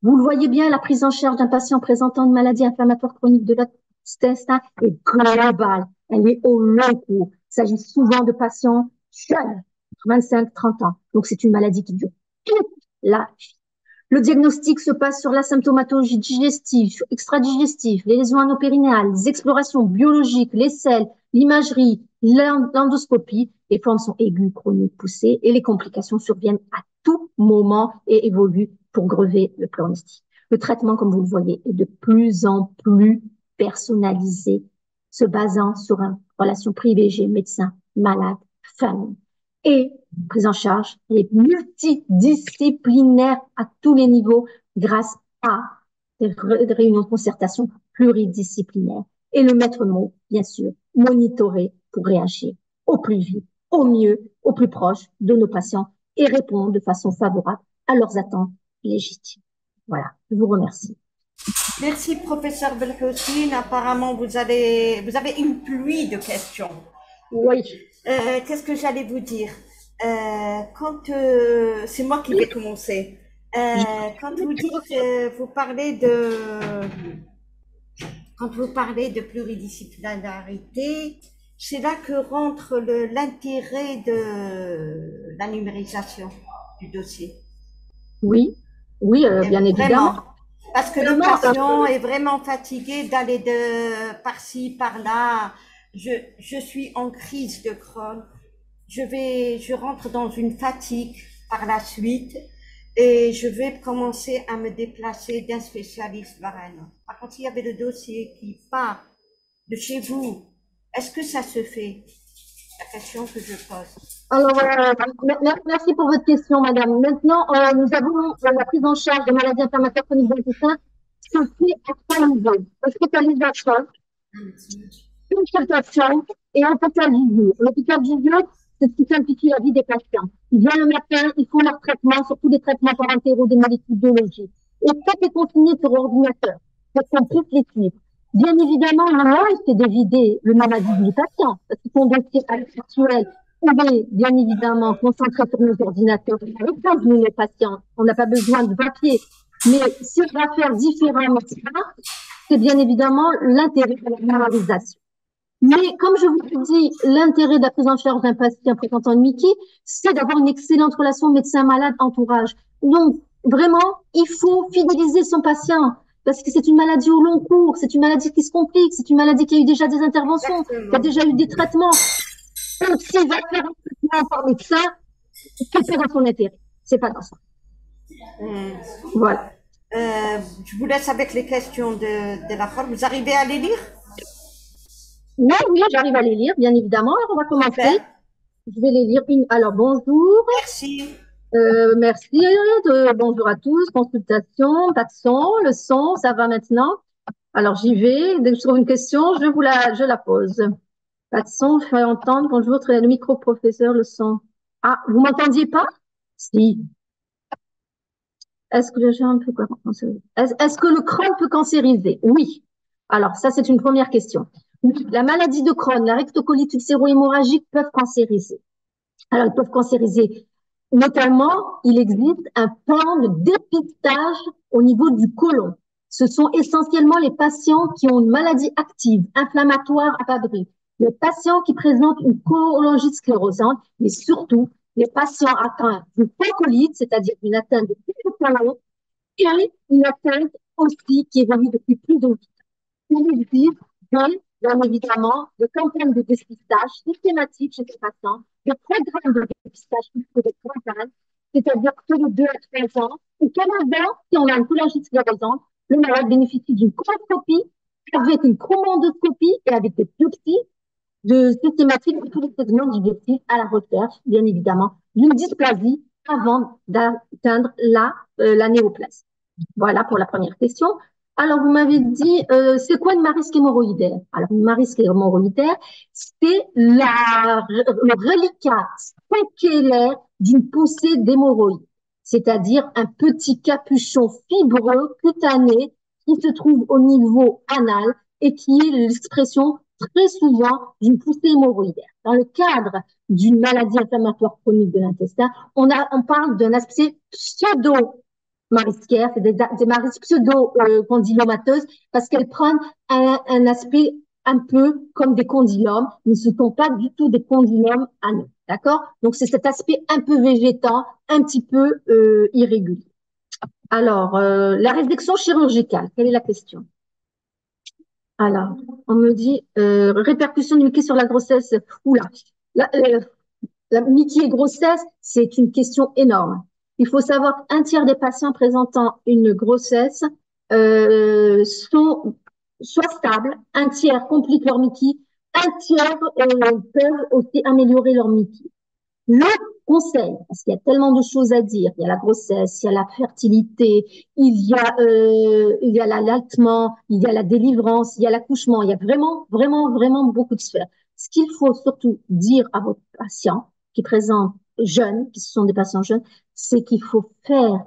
vous le voyez bien, la prise en charge d'un patient présentant une maladie inflammatoire chronique de l'intestin est globale. Elle est au long cours. Il s'agit souvent de patients jeunes, 25-30 ans. Donc, c'est une maladie qui dure toute la vie. Le diagnostic se passe sur la symptomatologie digestive, extradigestive, les lésions anopérinéales, les explorations biologiques, les selles, l'imagerie, l'endoscopie. Les formes sont aiguës, chroniques, poussées et les complications surviennent à tout moment et évoluent pour grever le pronostic. Le traitement, comme vous le voyez, est de plus en plus personnalisé, se basant sur une relation privilégiée médecin, malade, famille. Et prise en charge est multidisciplinaire à tous les niveaux grâce à des réunions de concertation pluridisciplinaires. Et le maître mot, bien sûr, monitorer pour réagir au plus vite, au mieux, au plus proche de nos patients et répondre de façon favorable à leurs attentes légitimes. Voilà, je vous remercie. Merci, professeur Belhoussine. Apparemment, vous avez une pluie de questions. Oui. Qu'est-ce que j'allais vous dire? C'est moi qui vais commencer. Quand vous dites, quand vous parlez de pluridisciplinarité, c'est là que rentre l'intérêt de la numérisation du dossier. Oui, oui, bien évidemment. Parce que le patient est vraiment fatigué d'aller de par-ci, par-là. Je suis en crise de Crohn. Je rentre dans une fatigue par la suite et je vais commencer à me déplacer d'un spécialiste vers un autre. Par contre, s'il y avait le dossier qui part de chez vous, est-ce que ça se fait? La question que je pose. Alors, merci pour votre question, madame. Maintenant, nous avons la prise en charge des maladies inflammatoires chroniques de l'intestin se fait à trois niveaux. Hospitalisation, consultation et hôpital visio. L'hôpital visio, c'est ce qui simplifie la vie des patients. Ils viennent le matin, ils font leur traitement, surtout des traitements parentéraux, des molécules biologiques. Et tout est consigné sur ordinateur pour qu'on puisse les suivre. Bien évidemment, le c'est d'éviter le maladie du patient, parce qu'ils sont dossiers actuels. On est bien évidemment concentré sur nos ordinateurs. Avec nous, les patients, on n'a pas besoin de papier. Mais si on va faire différemment, c'est bien évidemment l'intérêt de la mémorisation. Mais comme je vous l'ai dit, l'intérêt de la prise en charge d'un patient présentant une Mickey, c'est d'avoir une excellente relation médecin-malade-entourage. Donc, vraiment, il faut fidéliser son patient parce que c'est une maladie au long cours, c'est une maladie qui se complique, c'est une maladie qui a eu déjà des interventions, qui a déjà eu des traitements. Donc, s'il va faire un traitement par médecin, c'est dans son intérêt. C'est pas dans son. Voilà. Je vous laisse avec les questions de la forme. Vous arrivez à les lire? Oui, oui, j'arrive à les lire, bien évidemment. Alors, on va commencer. Je vais les lire. Alors, bonjour. Merci. Merci. Bonjour à tous. Consultation, pas de son. Le son, ça va maintenant. Alors, j'y vais. Dès que je trouve une question, je la pose. Pas de son, je fais entendre. Bonjour, le micro, professeur, le son. Ah, vous m'entendiez pas? Si. Est-ce que le germe peut Est-ce que le Crohn peut cancériser? Oui. Alors, ça, c'est une première question. La maladie de Crohn, la rectocolite ulcéro-hémorragique peuvent cancériser. Alors, ils peuvent cancériser. Notamment, il existe un plan de dépistage au niveau du côlon. Ce sont essentiellement les patients qui ont une maladie active, inflammatoire appabrée, les patients qui présentent une cholangite sclérosante, mais surtout les patients atteints de colite, c'est-à-dire une atteinte de côlon, et une atteinte aussi qui évolue depuis plus de 8 ans. Il existe bien évidemment des campagnes de dépistage systématiques chez ces patients de programmes de dépistage plutôt de campagne, c'est-à-dire que de 2 à 3 ans, ou qu'avant, si on a une cholangitis sclérosante, le malade bénéficie d'une coloscopie avec une chromondoscopie et avec des biopsies de systématique de tous les segments digestifs à la recherche, bien évidemment, d'une dysplasie avant d'atteindre la néoplasie. Voilà pour la première question. Alors, vous m'avez dit, c'est quoi une marisque hémorroïdaire? Alors, une marisque hémorroïdaire, c'est le reliquat spéculaire d'une poussée d'hémorroïdes, c'est-à-dire un petit capuchon fibreux, cutané, qui se trouve au niveau anal et qui est l'expression très souvent d'une poussée hémorroïdaire. Dans le cadre d'une maladie inflammatoire chronique de l'intestin, on parle d'un aspect pseudo-marisquière, c'est des marisques pseudo-condylomateuses parce qu'elles prennent un aspect un peu comme des condylomes, mais ce ne sont pas du tout des condylomes anaux. D'accord? Donc, c'est cet aspect un peu végétant, un petit peu irrégulier. Alors, la résection chirurgicale, quelle est la question? Alors, on me dit répercussion de Mickey sur la grossesse. Oula, la Mickey et grossesse, c'est une question énorme. Il faut savoir qu'un tiers des patients présentant une grossesse sont soit stables, un tiers complique leur Mickey, un tiers peuvent aussi améliorer leur Mickey. Le conseil, parce qu'il y a tellement de choses à dire, il y a la grossesse, il y a la fertilité, il y a l'allaitement, il y a la délivrance, il y a l'accouchement, il y a vraiment, vraiment, vraiment beaucoup de sphères. Ce qu'il faut surtout dire à vos patients qui présentent jeunes, qui sont des patients jeunes, c'est qu'il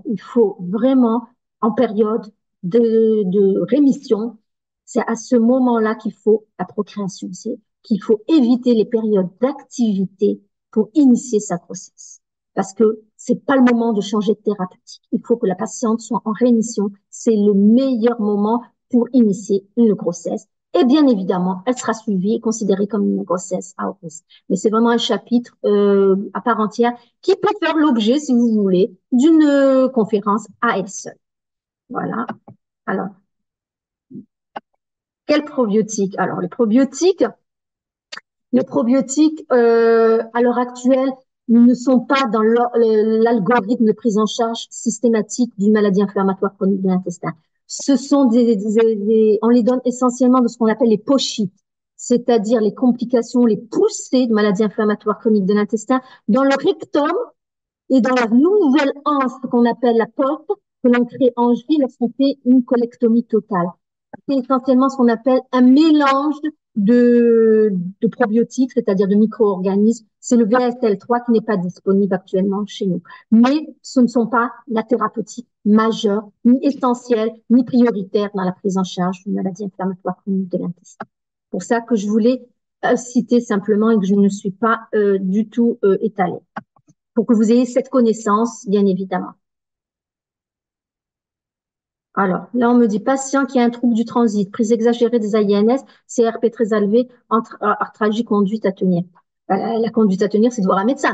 il faut vraiment, en période de rémission, c'est à ce moment-là qu'il faut la procréation, c'est qu'il faut éviter les périodes d'activité pour initier sa grossesse. Parce que c'est pas le moment de changer de thérapeutique. Il faut que la patiente soit en rémission. C'est le meilleur moment pour initier une grossesse. Et bien évidemment, elle sera suivie et considérée comme une grossesse à haut risque. Mais c'est vraiment un chapitre à part entière qui peut faire l'objet, si vous voulez, d'une conférence à elle seule. Voilà. Alors, quel probiotique? Alors, les probiotiques, à l'heure actuelle, ne sont pas dans l'algorithme de prise en charge systématique d'une maladie inflammatoire chronique de l'intestin. Ce sont on les donne essentiellement de ce qu'on appelle les pochites, c'est-à-dire les complications, les poussées de maladie inflammatoire chronique de l'intestin dans le rectum et dans la nouvelle anse qu'on appelle la porte, que l'on crée en juillet lorsqu'on fait une colectomie totale. C'est essentiellement ce qu'on appelle un mélange de probiotiques, c'est-à-dire de micro-organismes. C'est le VSL3 qui n'est pas disponible actuellement chez nous. Mais ce ne sont pas la thérapeutique majeure, ni essentielle, ni prioritaire dans la prise en charge d'une maladie inflammatoire chronique de l'intestin. Pour ça que je voulais citer simplement et que je ne suis pas du tout étalée. Pour que vous ayez cette connaissance, bien évidemment. Alors, là, on me dit patient qui a un trouble du transit, prise exagérée des AINS, CRP très élevé, arthralgie, conduite à tenir. La conduite à tenir, c'est de voir un médecin.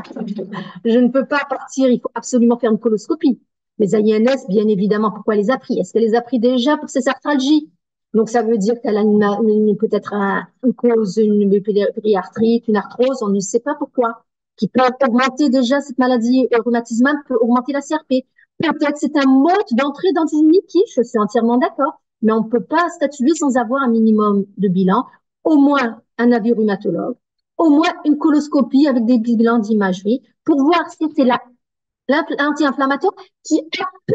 Je ne peux pas partir, il faut absolument faire une coloscopie. Les AINS, bien évidemment, pourquoi elle les a pris? Est-ce qu'elle les a pris déjà pour ses arthralgies? Donc, ça veut dire qu'elle a peut-être une cause, une périarthrite, une arthrose, on ne sait pas pourquoi. Qui peut augmenter déjà cette maladie rhumatismale, peut augmenter la CRP. Peut-être c'est un mode d'entrée dans une Mickey, je suis entièrement d'accord, mais on ne peut pas statuer sans avoir un minimum de bilan, au moins un avis rhumatologue, au moins une coloscopie avec des bilans d'imagerie pour voir si c'est l'anti-inflammatoire qui a pu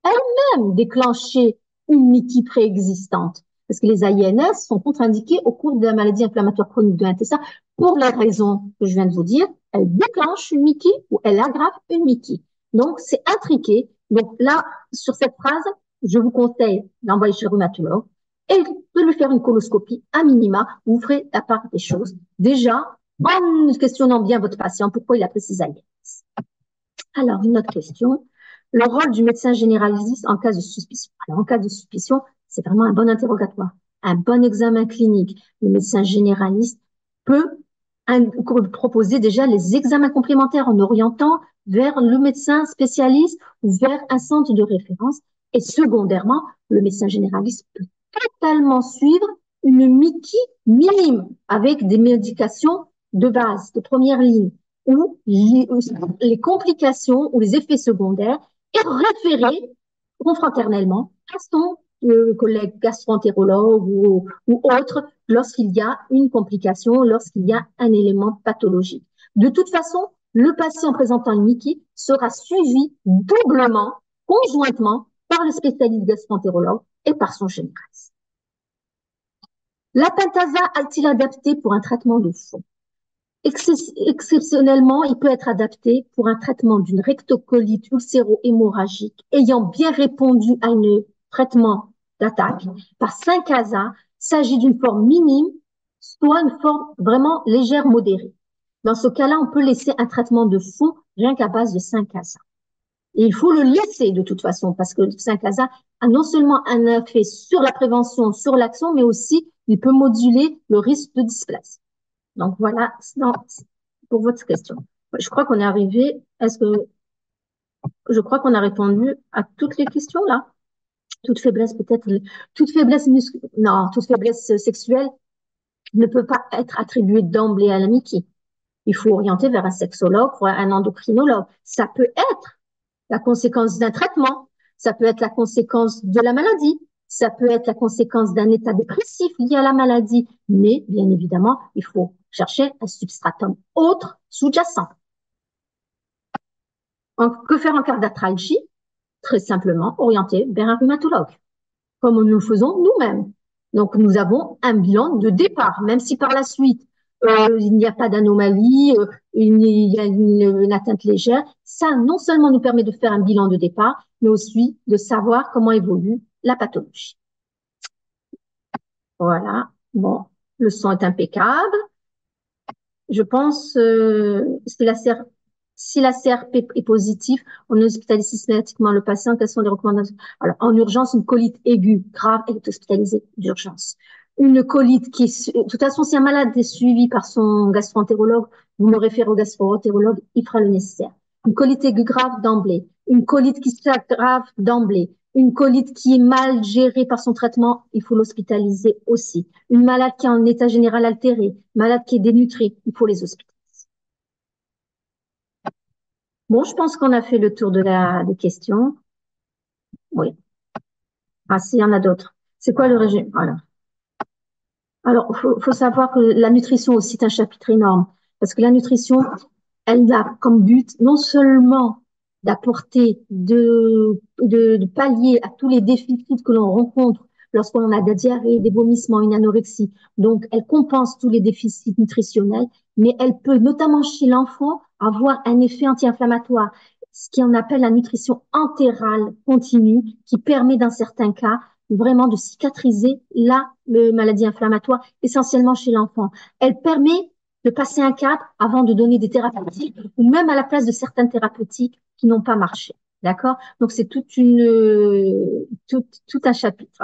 elle-même déclencher une Mickey préexistante. Parce que les AINS sont contre-indiqués au cours de la maladie inflammatoire chronique de l'intestin pour les raisons que je viens de vous dire. Elle déclenche une Mickey ou elle aggrave une Mickey. Donc, c'est intriqué. Donc là, sur cette phrase, je vous conseille d'envoyer chez le rhumatologue et de lui faire une coloscopie à minima. Vous ferez la part des choses. Déjà, en questionnant bien votre patient, pourquoi il a pris ses AINS. Alors, une autre question. Le rôle du médecin généraliste en cas de suspicion. Alors, en cas de suspicion, c'est vraiment un bon interrogatoire, un bon examen clinique. Le médecin généraliste peut proposer déjà les examens complémentaires en orientant vers le médecin spécialiste ou vers un centre de référence. Et secondairement, le médecin généraliste peut totalement suivre une Mickey minime avec des médications de base, de première ligne. ou les complications ou les effets secondaires et référer confraternellement à son collègue gastro-entérologue ou autre lorsqu'il y a une complication, lorsqu'il y a un élément pathologique. De toute façon, le patient présentant une MICI sera suivi doublement, conjointement, par le spécialiste gastro-entérologue et par son généraliste. La pentasa est-il adapté pour un traitement de fond? Exceptionnellement, il peut être adapté pour un traitement d'une rectocolite ulcéro-hémorragique ayant bien répondu à un traitement d'attaque par 5-ASA. Il s'agit d'une forme minime, soit une forme vraiment légère, modérée. Dans ce cas-là, on peut laisser un traitement de fond rien qu'à base de 5-ASA. Et il faut le laisser de toute façon parce que le 5-ASA a non seulement un effet sur la prévention, sur l'action, mais aussi il peut moduler le risque de dysplasie. Donc voilà, pour votre question. Je crois qu'on est arrivé. Je crois qu'on a répondu à toutes les questions là? Toute faiblesse peut-être, toute faiblesse non, toute faiblesse sexuelle ne peut pas être attribuée d'emblée à la Mickey. Il faut orienter vers un sexologue ou un endocrinologue. Ça peut être la conséquence d'un traitement, ça peut être la conséquence de la maladie, ça peut être la conséquence d'un état dépressif lié à la maladie, mais bien évidemment, il faut chercher un substratum autre sous-jacent. Que faire en cas d'arthralgie? Très simplement, orienter vers un rhumatologue, comme nous le faisons nous-mêmes. Donc, nous avons un bilan de départ, même si par la suite, il n'y a pas d'anomalie, il y a une atteinte légère. Ça, non seulement nous permet de faire un bilan de départ, mais aussi de savoir comment évolue la pathologie. Voilà. Bon, le son est impeccable. Je pense, si la CRP est positive, on hospitalise systématiquement le patient. Quelles sont les recommandations? Alors, en urgence, une colite aiguë grave, elle est hospitalisée d'urgence. Une colite de toute façon, si un malade est suivi par son gastro-entérologue, vous me référez au gastro-entérologue, il fera le nécessaire. Une colite aiguë grave d'emblée. Une colite qui s'aggrave d'emblée. Une colite qui est mal gérée par son traitement, il faut l'hospitaliser aussi. Une malade qui est en état général altéré, malade qui est dénutrie, il faut les hospitaliser. Bon, je pense qu'on a fait le tour des questions. Oui. Ah, s'il y en a d'autres. C'est quoi le régime? Voilà. Alors, faut savoir que la nutrition aussi est un chapitre énorme. Parce que la nutrition, elle a comme but non seulement d'apporter, de pallier à tous les déficits que l'on rencontre lorsqu'on a des diarrhées, des vomissements, une anorexie. Donc, elle compense tous les déficits nutritionnels, mais elle peut, notamment chez l'enfant, avoir un effet anti-inflammatoire, ce qu'on appelle la nutrition entérale continue, qui permet, dans certains cas, vraiment de cicatriser la maladie inflammatoire, essentiellement chez l'enfant. Elle permet de passer un cap avant de donner des thérapeutiques ou même à la place de certaines thérapeutiques qui n'ont pas marché. D'accord? Donc, c'est tout un chapitre.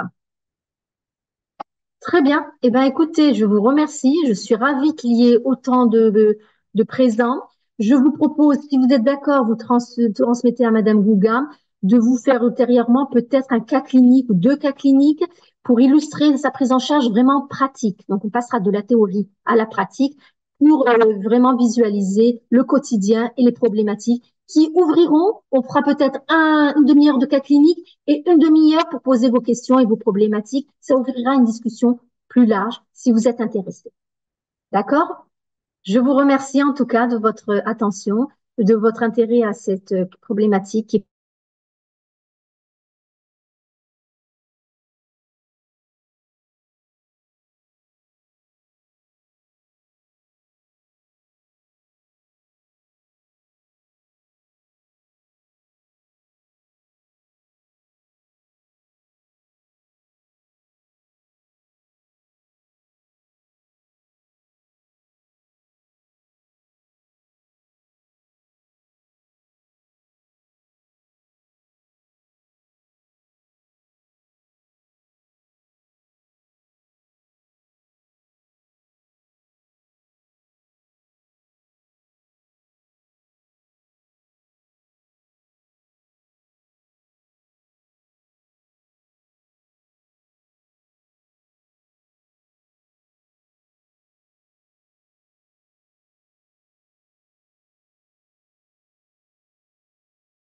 Très bien. Eh bien, écoutez, je vous remercie. Je suis ravie qu'il y ait autant de présents. Je vous propose, si vous êtes d'accord, vous transmettez à Madame Gouga de vous faire ultérieurement peut-être un cas clinique ou 2 cas cliniques pour illustrer sa prise en charge vraiment pratique. Donc, on passera de la théorie à la pratique pour vraiment visualiser le quotidien et les problématiques qui ouvriront. On fera peut-être une demi-heure de cas clinique et une demi-heure pour poser vos questions et vos problématiques. Ça ouvrira une discussion plus large si vous êtes intéressé. D'accord? Je vous remercie en tout cas de votre attention, de votre intérêt à cette problématique qui est